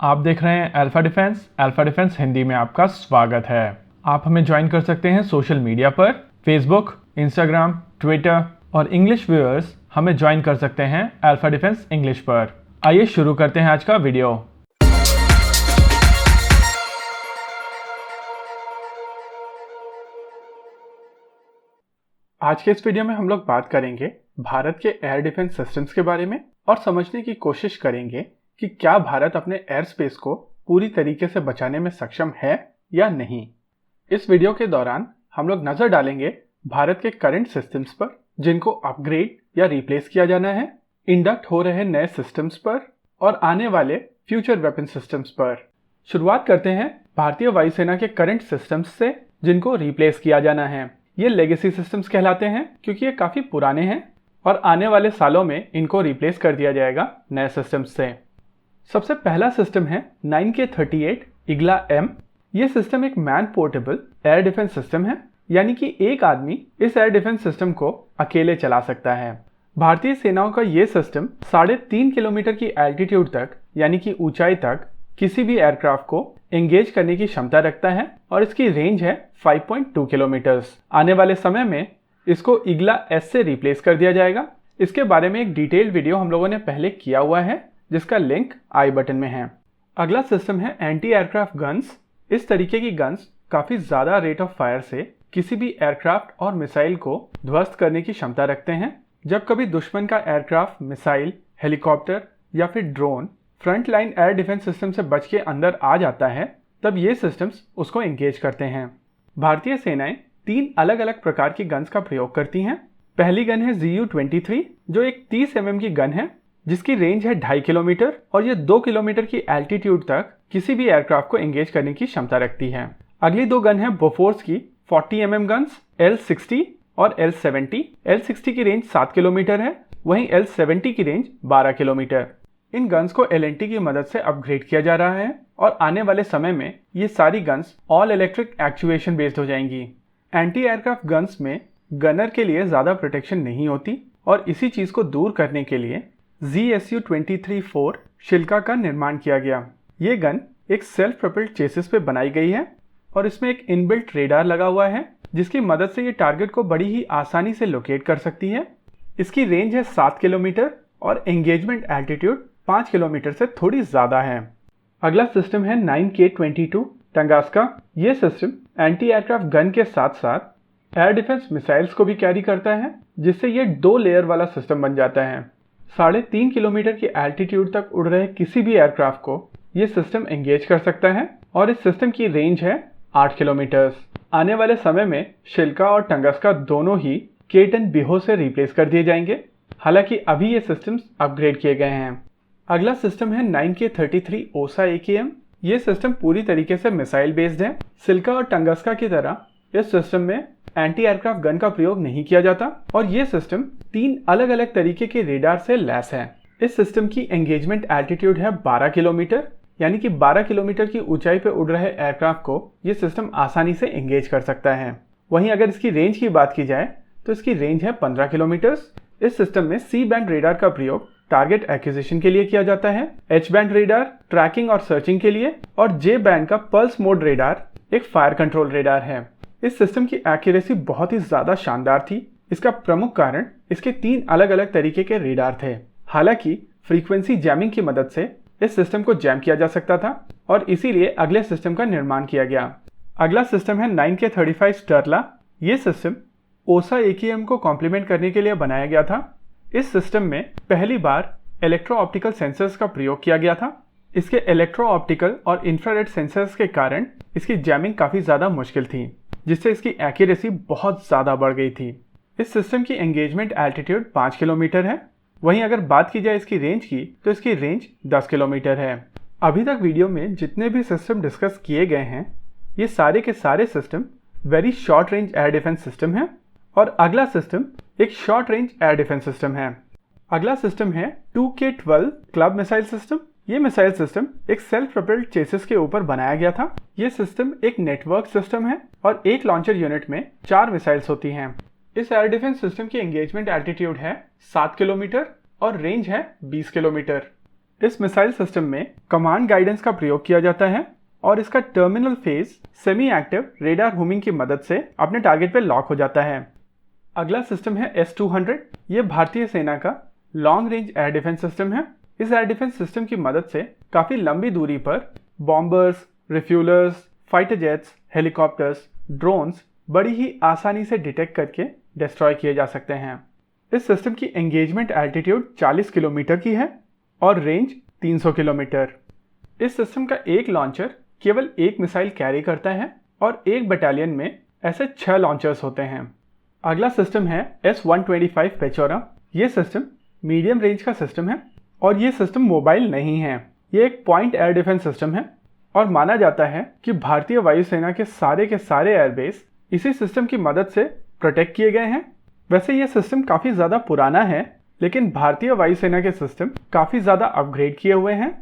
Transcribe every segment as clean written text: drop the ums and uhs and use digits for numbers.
आप देख रहे हैं अल्फा डिफेंस हिंदी में आपका स्वागत है। आप हमें ज्वाइन कर सकते हैं सोशल मीडिया पर, फेसबुक, इंस्टाग्राम, ट्विटर और इंग्लिश व्यूअर्स हमें ज्वाइन कर सकते हैं अल्फा डिफेंस इंग्लिश पर। आइए शुरू करते हैं आज का वीडियो। आज के इस वीडियो में हम लोग बात करेंगे भारत के एयर डिफेंस सिस्टम्स के बारे में और समझने की कोशिश करेंगे कि क्या भारत अपने एयर स्पेस को पूरी तरीके से बचाने में सक्षम है या नहीं। इस वीडियो के दौरान हम लोग नजर डालेंगे भारत के करंट सिस्टम्स पर जिनको अपग्रेड या रिप्लेस किया जाना है, इंडक्ट हो रहे नए सिस्टम्स पर और आने वाले फ्यूचर वेपन सिस्टम्स पर। शुरुआत करते हैं भारतीय वायुसेना के करंट सिस्टम्स से जिनको रिप्लेस किया जाना है। ये लेगेसी सिस्टम्स कहलाते हैं क्योंकि ये काफ़ी पुराने हैं और आने वाले सालों में इनको रिप्लेस कर दिया जाएगा नए सिस्टम्स से। सबसे पहला सिस्टम है 9K38 इग्ला M। ये सिस्टम एक man portable air defence system है, यानी कि एक आदमी इस एयर डिफेंस सिस्टम को अकेले चला सकता है। भारतीय सेनाओं का ये सिस्टम 3.5 किलोमीटर की एल्टीट्यूड तक यानी कि ऊंचाई तक किसी भी एयरक्राफ्ट को एंगेज करने की क्षमता रखता है और इसकी रेंज है 5.2 किलोमीटर्स। आने वाले समय में इसको इग्ला S से रिप्लेस कर दिया जाएगा। इसके बारे में एक डिटेल्ड वीडियो हम लोगों ने पहले किया हुआ है जिसका लिंक आई बटन में है। अगला सिस्टम है एंटी एयरक्राफ्ट गन्स। इस तरीके की गन्स काफ़ी ज़्यादा रेट ऑफ फायर से किसी भी एयरक्राफ्ट और मिसाइल को ध्वस्त करने की क्षमता रखते हैं। जब कभी दुश्मन का एयरक्राफ्ट, मिसाइल, हेलीकॉप्टर या फिर drone front line air defence system से बच के अंदर आ जाता है तब ये सिस्टम्स उसको एंगेज करते हैं। भारतीय सेनाएं 3 अलग अलग प्रकार की गन्स का प्रयोग करती हैं। पहली गन है ZU-23 जो एक 30 mm की गन है जिसकी रेंज है 2.5 किलोमीटर और ये 2 किलोमीटर की एल्टीट्यूड तक किसी भी एयरक्राफ्ट को एंगेज करने की क्षमता रखती है। अगली 2 गन है बोफोर्स की 40 mm गन्स L60 और L70। L60 की रेंज 7 किलोमीटर है, वहीं L70 की रेंज 12 किलोमीटर। इन गन्स को L&T की मदद से अपग्रेड किया जा रहा है और आने वाले समय में ये सारी guns all electric actuation based हो जाएंगी। एंटी एयरक्राफ्ट गन्स में गनर के लिए ज़्यादा प्रोटेक्शन नहीं होती और इसी चीज़ को दूर करने के लिए ZSU-23-4 शिल्का का निर्माण किया गया। ये गन एक सेल्फ प्रोपेल्ड चेसिस पे बनाई गई है और इसमें एक इनबिल्ट रेडार लगा हुआ है जिसकी मदद से ये टारगेट को बड़ी ही आसानी से लोकेट कर सकती है। इसकी रेंज है 7 किलोमीटर और एंगेजमेंट एल्टीट्यूड 5 किलोमीटर से थोड़ी ज़्यादा है। अगला सिस्टम है 9K22 टंगास्का। ये सिस्टम एंटी एयरक्राफ्ट गन के साथ साथ एयर डिफेंस मिसाइल्स को भी कैरी करता है जिससे ये 2 लेयर वाला सिस्टम बन जाता है। 3.5 किलोमीटर की एल्टीट्यूड तक उड़ रहे किसी भी एयरक्राफ्ट को ये सिस्टम एंगेज कर सकता है और इस सिस्टम की रेंज है 8 किलोमीटर्स। आने वाले समय में शिल्का और टंगास्का दोनों ही K10 बिहो से रिप्लेस कर दिए जाएंगे, हालांकि अभी ये सिस्टम्स अपग्रेड किए गए हैं। अगला सिस्टम है 9K33 ओसा AKM। ये सिस्टम पूरी तरीके से मिसाइल बेस्ड है। सिल्का और टंगास्का की तरह इस सिस्टम में एंटी एयरक्राफ्ट गन का प्रयोग नहीं किया जाता और ये सिस्टम 3 अलग अलग तरीके के रेडार से लैस है। इस सिस्टम की एंगेजमेंट एल्टीट्यूड है 12 किलोमीटर, यानी कि 12 किलोमीटर की ऊंचाई पर उड़ रहे एयरक्राफ्ट को ये सिस्टम आसानी से एंगेज कर सकता है। वहीं अगर इसकी रेंज की बात की जाए तो इसकी रेंज है 15 किलोमीटर। इस सिस्टम में C बैंड रेडार का प्रयोग टारगेट एक्विजिशन के लिए किया जाता है, H बैंड रेडार ट्रैकिंग और सर्चिंग के लिए और J बैंड का पल्स मोड रेडार एक फायर कंट्रोल रेडार है। इस सिस्टम की एक्यूरेसी बहुत ही ज़्यादा शानदार थी। इसका प्रमुख कारण इसके 3 अलग अलग तरीके के रेडार थे। हालांकि फ्रीक्वेंसी जैमिंग की मदद से इस सिस्टम को जैम किया जा सकता था और इसीलिए अगले सिस्टम का निर्माण किया गया। अगला सिस्टम है 9K35 स्टर्ला। ये सिस्टम ओसा AKM को कॉम्प्लीमेंट करने के लिए बनाया गया था। इस सिस्टम में पहली बार इलेक्ट्रो ऑप्टिकल सेंसर्स का प्रयोग किया गया था। इसके इलेक्ट्रो ऑप्टिकल और इंफ्रारेड सेंसर्स के कारण इसकी जैमिंग काफ़ी ज़्यादा मुश्किल थी, जिससे इसकी एक्यूरेसी बहुत ज़्यादा बढ़ गई थी। इस सिस्टम की एंगेजमेंट एल्टीट्यूड 5 किलोमीटर है। वहीं अगर बात की जाए इसकी रेंज की तो इसकी रेंज 10 किलोमीटर है। अभी तक वीडियो में जितने भी सिस्टम डिस्कस किए गए हैं ये सारे के सारे system very short range air defence system है और अगला सिस्टम एक short range air defence system है। अगला सिस्टम है 2K12 क्लब मिसाइल सिस्टम। ये मिसाइल सिस्टम एक सेल्फ प्रोपेल्ड चेसिस के ऊपर बनाया गया था। ये सिस्टम एक नेटवर्क सिस्टम है और एक लॉन्चर यूनिट में 4 मिसाइल्स होती हैं। इस एयर डिफेंस सिस्टम की एंगेजमेंट एल्टीट्यूड है 7 किलोमीटर और रेंज है 20 किलोमीटर। इस मिसाइल सिस्टम में कमांड गाइडेंस का प्रयोग किया जाता है और इसका terminal phase semi active radar homing की मदद से अपने टारगेट पे लॉक हो जाता है। अगला सिस्टम है S-200। ये भारतीय सेना का long range air defence system है। इस एयर डिफेंस सिस्टम की मदद से काफ़ी लंबी दूरी पर bombers, refuellers, fighter jets, helicopters, drones बड़ी ही आसानी से डिटेक्ट करके डिस्ट्रॉय किए जा सकते हैं। इस सिस्टम की एंगेजमेंट एल्टीट्यूड 40 किलोमीटर की है और रेंज 300 किलोमीटर। इस सिस्टम का एक लॉन्चर केवल एक मिसाइल कैरी करता है और एक बटालियन में ऐसे 6 लॉन्चर्स होते हैं। अगला सिस्टम है S-125 पेचोरा। ये सिस्टम मीडियम रेंज का सिस्टम है और ये सिस्टम मोबाइल नहीं है। ये एक पॉइंट एयर डिफेंस सिस्टम है और माना जाता है कि भारतीय वायुसेना के सारे एयरबेस इसी सिस्टम की मदद से प्रोटेक्ट किए गए हैं। वैसे ये सिस्टम काफ़ी ज़्यादा पुराना है, लेकिन भारतीय वायुसेना के सिस्टम काफ़ी ज़्यादा अपग्रेड किए हुए हैं।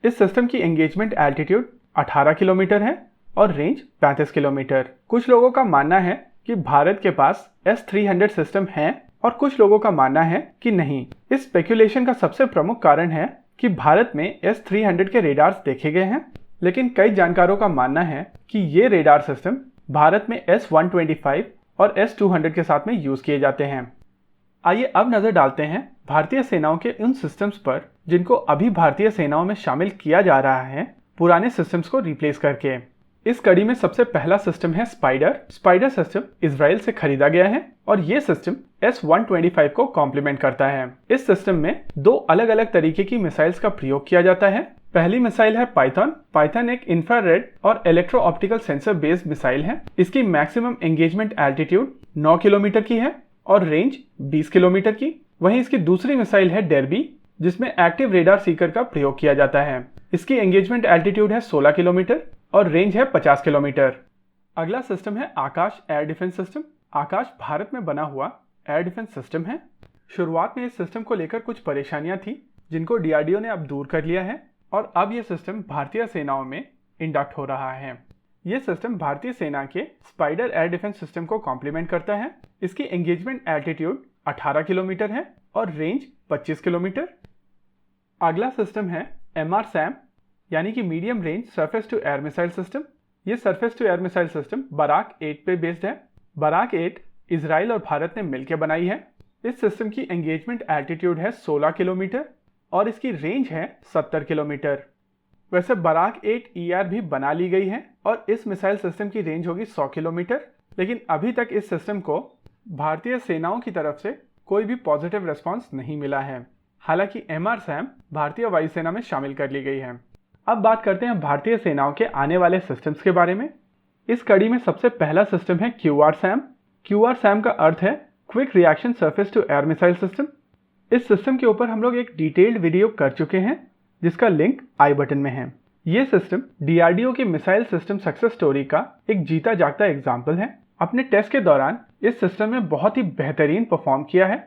इस सिस्टम की एंगेजमेंट एल्टीट्यूड 18 किलोमीटर है और रेंज 35 किलोमीटर। कुछ लोगों का मानना है कि भारत के पास S-300 सिस्टम है और कुछ लोगों का मानना है कि नहीं। इस स्पेक्यूलेशन का सबसे प्रमुख कारण है कि भारत में S-300 के रेडार्स देखे गए हैं, लेकिन कई जानकारों का मानना है कि ये रेडार सिस्टम भारत में S-125 और S-200 के साथ में यूज किए जाते हैं। आइए अब नजर डालते हैं भारतीय सेनाओं के उन सिस्टम्स पर जिनको अभी भारतीय सेनाओं में शामिल किया जा रहा है पुराने सिस्टम्स को रिप्लेस करके। इस कड़ी में सबसे पहला सिस्टम है स्पाइडर। स्पाइडर सिस्टम इजराइल से खरीदा गया है और ये सिस्टम S-125 को कॉम्प्लीमेंट करता है। इस सिस्टम में 2 अलग अलग तरीके की मिसाइल्स का प्रयोग किया जाता है। पहली मिसाइल है पाइथन। पाइथन एक इंफ्रारेड और electro optical sensor based missile है। इसकी मैक्सिमम एंगेजमेंट एल्टीट्यूड 9 किलोमीटर की है और रेंज 20 किलोमीटर की। वहीं इसकी दूसरी मिसाइल है डेरबी, जिसमें एक्टिव रेडार सीकर का प्रयोग किया जाता है। इसकी एंगेजमेंट एल्टीट्यूड है 16 किलोमीटर और रेंज है 50 किलोमीटर। अगला सिस्टम है आकाश एयर डिफेंस सिस्टम। आकाश भारत में बना हुआ एयर डिफेंस सिस्टम है। शुरुआत में इस सिस्टम को लेकर कुछ परेशानियां थी, जिनको DRDO ने अब दूर कर लिया है और अब यह सिस्टम भारतीय सेनाओं में इंडक्ट हो रहा है। यह सिस्टम भारतीय सेना के स्पाइडर एयर डिफेंस सिस्टम को कॉम्प्लीमेंट करता है। इसकी एंगेजमेंट एल्टीट्यूड 18 किलोमीटर है और रेंज 25 किलोमीटर। अगला सिस्टम है MRSAM यानी कि medium range surface to air missile system. ये surface to air missile system Barak 8 पे बेस्ड है। बराक 8 इजराइल और भारत ने मिलकर बनाई है। इस सिस्टम की एंगेजमेंट एल्टीट्यूड है 16 किलोमीटर और इसकी रेंज है 70 किलोमीटर। वैसे बराक 8 ER भी बना ली गई है और इस मिसाइल सिस्टम की रेंज होगी 100 किलोमीटर, लेकिन अभी तक इस सिस्टम को भारतीय सेनाओं की तरफ से कोई भी पॉजिटिव रिस्पांस नहीं मिला है। हालांकि MRSAM भारतीय वायुसेना में शामिल कर ली गई है। अब बात करते हैं भारतीय सेनाओं के आने वाले सिस्टम्स के बारे में। इस कड़ी में सबसे पहला सिस्टम है QRSAM। QRSAM का अर्थ है quick reaction surface to air missile system. इस सिस्टम के ऊपर हम लोग एक डिटेल्ड वीडियो कर चुके हैं, जिसका लिंक आई बटन में है। ये सिस्टम DRDO की मिसाइल सिस्टम सक्सेस स्टोरी का एक जीता जागता एग्जाम्पल है। अपने टेस्ट के दौरान इस सिस्टम ने बहुत ही बेहतरीन परफॉर्म किया है।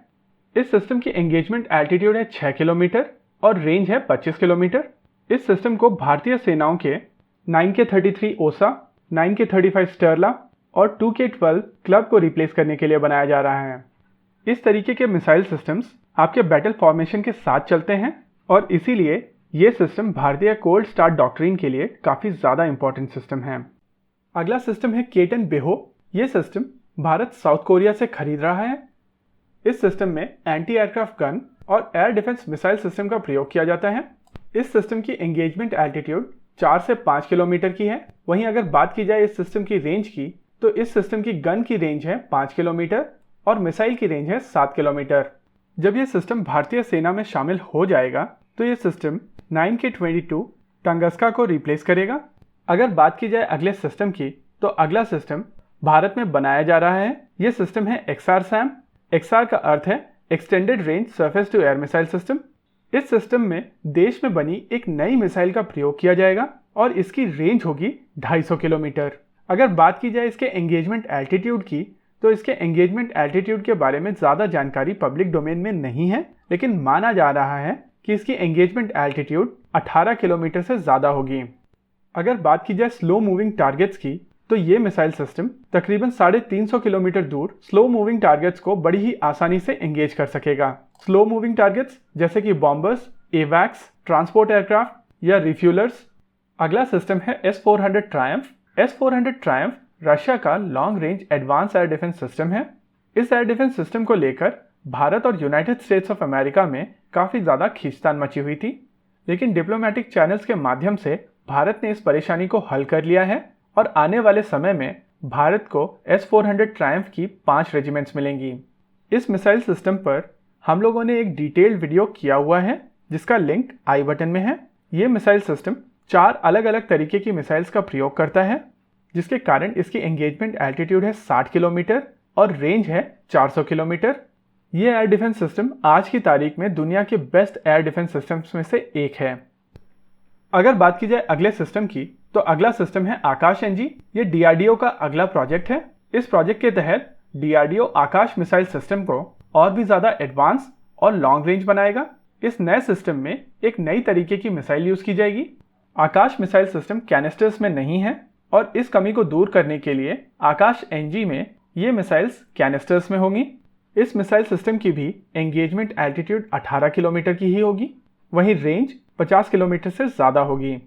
इस सिस्टम की एंगेजमेंट एल्टीट्यूड है 6 किलोमीटर और रेंज है 25 किलोमीटर। इस सिस्टम को भारतीय सेनाओं के 9K-33 ओसा, 9K-35 स्टर्ला और 2K-12 क्लब को रिप्लेस करने के लिए बनाया जा रहा है। इस तरीके के मिसाइल सिस्टम्स आपके बैटल फॉर्मेशन के साथ चलते हैं और इसीलिए ये सिस्टम भारतीय कोल्ड स्टार्ट डॉक्ट्रिन के लिए काफ़ी ज़्यादा इंपॉर्टेंट सिस्टम है। अगला सिस्टम है केटन बेहो। ये सिस्टम भारत साउथ कोरिया से खरीद रहा है। इस सिस्टम में एंटी एयरक्राफ्ट गन और एयर डिफेंस मिसाइल सिस्टम का प्रयोग किया जाता है। इस सिस्टम की एंगेजमेंट एल्टीट्यूड 4 से 5 किलोमीटर की है। वहीं अगर बात की जाए इस सिस्टम की रेंज की, तो इस सिस्टम की गन की रेंज है 5 किलोमीटर और मिसाइल की रेंज है 7 किलोमीटर। जब यह सिस्टम भारतीय सेना में शामिल हो जाएगा तो यह सिस्टम 9K-22 टंगस्का को रिप्लेस करेगा। अगर बात की जाए अगले सिस्टम की, तो अगला सिस्टम भारत में बनाया जा रहा है। यह सिस्टम है XRSAM। XR का अर्थ है extended range surface to air missile system. इस सिस्टम में देश में बनी एक नई मिसाइल का प्रयोग किया जाएगा और इसकी रेंज होगी 250 किलोमीटर। अगर बात की जाए इसके एंगेजमेंट एल्टीट्यूड की, तो इसके एंगेजमेंट एल्टीट्यूड के बारे में ज़्यादा जानकारी पब्लिक डोमेन में नहीं है, लेकिन माना जा रहा है कि इसकी एंगेजमेंट एल्टीट्यूड 18 किलोमीटर से ज़्यादा होगी। अगर बात की जाए स्लो मूविंग टारगेट्स की, तो ये मिसाइल सिस्टम तकरीबन 350 किलोमीटर दूर स्लो मूविंग टारगेट्स को बड़ी ही आसानी से एंगेज कर सकेगा। स्लो मूविंग टारगेट्स जैसे कि बॉम्बर्स, एवैक्स, ट्रांसपोर्ट एयरक्राफ्ट या रिफ्यूलर्स। अगला सिस्टम है S-400 Triumf. S-400 Triumf Russia का long range advance air defence system है। इस एयर डिफेंस सिस्टम को लेकर भारत और यूनाइटेड स्टेट्स ऑफ अमेरिका में काफ़ी ज़्यादा खींचतान मची हुई थी, लेकिन डिप्लोमेटिक चैनल्स के माध्यम से भारत ने इस परेशानी को हल कर लिया है और आने वाले समय में भारत को S-400 ट्रायम्फ की 5 रेजिमेंट्स मिलेंगी। इस मिसाइल सिस्टम पर हम लोगों ने एक डिटेल्ड वीडियो किया हुआ है जिसका लिंक आई बटन में है। ये मिसाइल सिस्टम 4 अलग अलग तरीके की मिसाइल्स का प्रयोग करता है, जिसके कारण इसकी एंगेजमेंट एल्टीट्यूड है 60 किलोमीटर और रेंज है 400 किलोमीटर। ये एयर डिफेंस सिस्टम आज की तारीख में दुनिया के बेस्ट एयर डिफेंस सिस्टम्स में से एक है। अगर बात की जाए अगले सिस्टम की, तो अगला सिस्टम है आकाश एनजी। ये DRDO का अगला प्रोजेक्ट है। इस प्रोजेक्ट के तहत DRDO आकाश मिसाइल सिस्टम को और भी ज़्यादा एडवांस और लॉन्ग रेंज बनाएगा। इस नए सिस्टम में एक नई तरीके की मिसाइल यूज़ की जाएगी। आकाश मिसाइल सिस्टम कैनिस्टर्स में नहीं है और इस कमी को दूर करने के लिए आकाश एनजी में ये मिसाइल्स कैनिस्टर्स में होंगी। इस मिसाइल सिस्टम की भी एंगेजमेंट एल्टीट्यूड 18 किलोमीटर की ही होगी, वहीं रेंज 50 किलोमीटर से ज़्यादा होगी।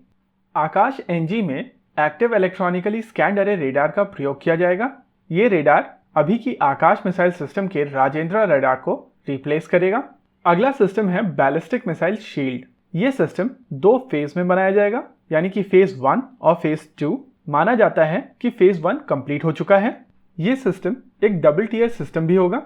आकाश एनजी में एक्टिव इलेक्ट्रॉनिकली स्कैन्ड अरे रेडार का प्रयोग किया जाएगा। ये रेडार अभी की आकाश मिसाइल सिस्टम के राजेंद्र रेडार को रिप्लेस करेगा। अगला सिस्टम है बैलिस्टिक मिसाइल शील्ड। ये सिस्टम 2 फेज में बनाया जाएगा, यानी कि फेज 1 और फेज 2। माना जाता है कि फेज 1 कंप्लीट हो चुका है। ये सिस्टम एक डबल टियर सिस्टम भी होगा।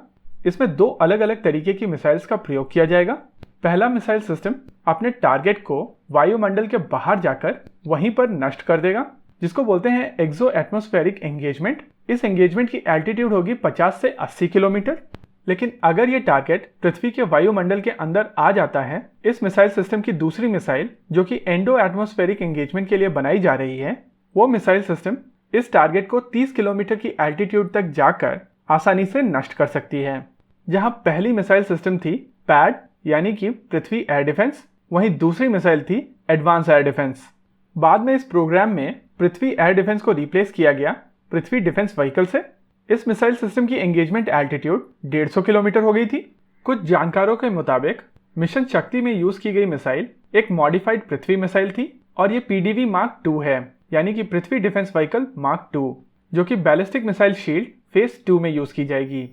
इसमें 2 अलग अलग तरीके की मिसाइल्स का प्रयोग किया जाएगा। पहला मिसाइल सिस्टम अपने टारगेट को वायुमंडल के बाहर जाकर वहीं पर नष्ट कर देगा, जिसको बोलते हैं एक्सो एटमॉस्फेरिक एंगेजमेंट। इस एंगेजमेंट की एल्टीट्यूड होगी 50 से 80 किलोमीटर। लेकिन अगर ये टारगेट पृथ्वी के वायुमंडल के अंदर आ जाता है, इस मिसाइल सिस्टम की दूसरी मिसाइल जो कि एंडो एटमॉस्फेरिक एंगेजमेंट के लिए बनाई जा रही है, वो मिसाइल सिस्टम इस टारगेट को 30 किलोमीटर की एल्टीट्यूड तक जाकर आसानी से नष्ट कर सकती है। जहां पहली मिसाइल सिस्टम थी पैड यानी कि पृथ्वी एयर डिफेंस, वहीं दूसरी मिसाइल थी एडवांस एयर डिफेंस। बाद में इस प्रोग्राम में पृथ्वी एयर डिफेंस को रिप्लेस किया गया पृथ्वी डिफेंस व्हीकल से। इस मिसाइल सिस्टम की एंगेजमेंट एल्टीट्यूड 150 किलोमीटर हो गई थी। कुछ जानकारों के मुताबिक मिशन शक्ति में यूज की गई मिसाइल एक मॉडिफाइड पृथ्वी मिसाइल थी और ये PDV Mark 2 है, यानी कि पृथ्वी डिफेंस व्हीकल Mark 2, जो कि बैलिस्टिक मिसाइल शील्ड फेज 2 में यूज की जाएगी।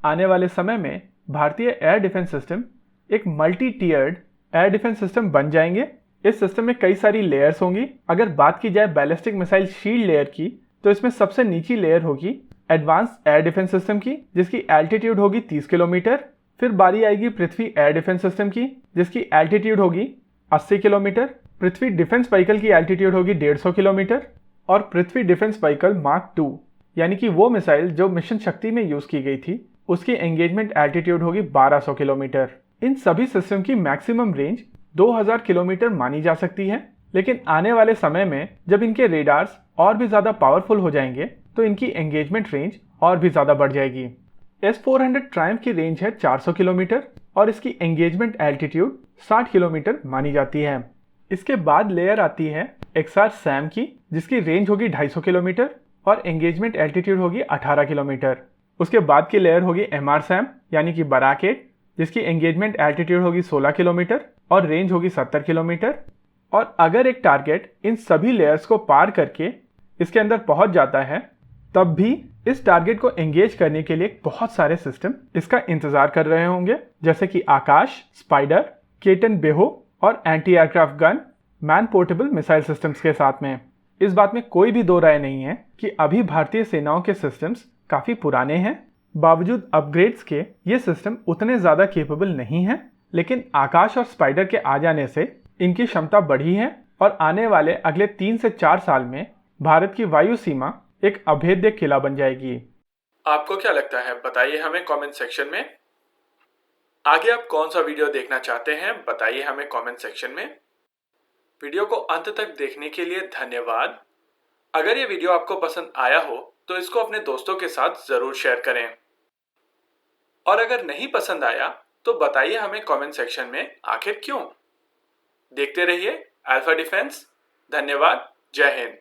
आने वाले समय में भारतीय एयर डिफेंस सिस्टम एक मल्टी टियर्ड एयर डिफेंस सिस्टम बन जाएंगे। इस सिस्टम में कई सारी लेयर्स होंगी। अगर बात की जाए बैलिस्टिक मिसाइल शील्ड लेयर की, तो इसमें सबसे नीची लेयर होगी एडवांस एयर डिफेंस सिस्टम की, जिसकी एल्टीट्यूड होगी 30 किलोमीटर। फिर बारी आएगी पृथ्वी एयर डिफेंस सिस्टम की, जिसकी एल्टीट्यूड होगी 80 किलोमीटर। पृथ्वी डिफेंस व्हीकल की एल्टीट्यूड होगी 150 किलोमीटर और पृथ्वी डिफेंस व्हीकल Mark 2, यानी कि वो मिसाइल जो मिशन शक्ति में यूज की गई थी, उसकी एंगेजमेंट एल्टीट्यूड होगी 1200 किलोमीटर। इन सभी सिस्टम की मैक्सिमम रेंज 2000 किलोमीटर मानी जा सकती है, लेकिन आने वाले समय में जब इनके रेडार्स और भी ज़्यादा पावरफुल हो जाएंगे तो इनकी एंगेजमेंट रेंज और भी ज़्यादा बढ़ जाएगी। S-400 ट्रायम्फ की रेंज है 400 किलोमीटर और इसकी एंगेजमेंट एल्टीट्यूड 60 किलोमीटर मानी जाती है। इसके बाद लेयर आती है XR SAM की, जिसकी रेंज होगी 250 किलोमीटर और एंगेजमेंट एल्टीट्यूड होगी 18 किलोमीटर। उसके बाद की लेयर होगी MR SAM यानी कि बराकेट, जिसकी एंगेजमेंट एल्टीट्यूड होगी 16 किलोमीटर और रेंज होगी 70 किलोमीटर। और अगर एक टारगेट इन सभी लेयर्स को पार करके इसके अंदर पहुंच जाता है, तब भी इस टारगेट को एंगेज करने के लिए बहुत सारे सिस्टम इसका इंतजार कर रहे होंगे, जैसे कि आकाश, स्पाइडर, केटन बेहो और anti aircraft gun, man portable missile systems के साथ में। इस बात में कोई भी दो राय नहीं है कि अभी भारतीय सेनाओं के सिस्टम्स काफ़ी पुराने हैं। बावजूद अपग्रेड्स के ये सिस्टम उतने ज़्यादा केपेबल नहीं हैं, लेकिन आकाश और स्पाइडर के आ जाने से इनकी क्षमता बढ़ी है और आने वाले अगले 3 से 4 साल में भारत की वायु सीमा एक अभेद्य किला बन जाएगी। आपको क्या लगता है, बताइए हमें कमेंट सेक्शन में। आगे आप कौन सा वीडियो देखना चाहते हैं, बताइए हमें कमेंट सेक्शन में। वीडियो को अंत तक देखने के लिए धन्यवाद। अगर ये वीडियो आपको पसंद आया हो तो इसको अपने दोस्तों के साथ जरूर शेयर करें, और अगर नहीं पसंद आया तो बताइए हमें कमेंट सेक्शन में आखिर क्यों। देखते रहिए अल्फा डिफेंस। धन्यवाद। जय हिंद।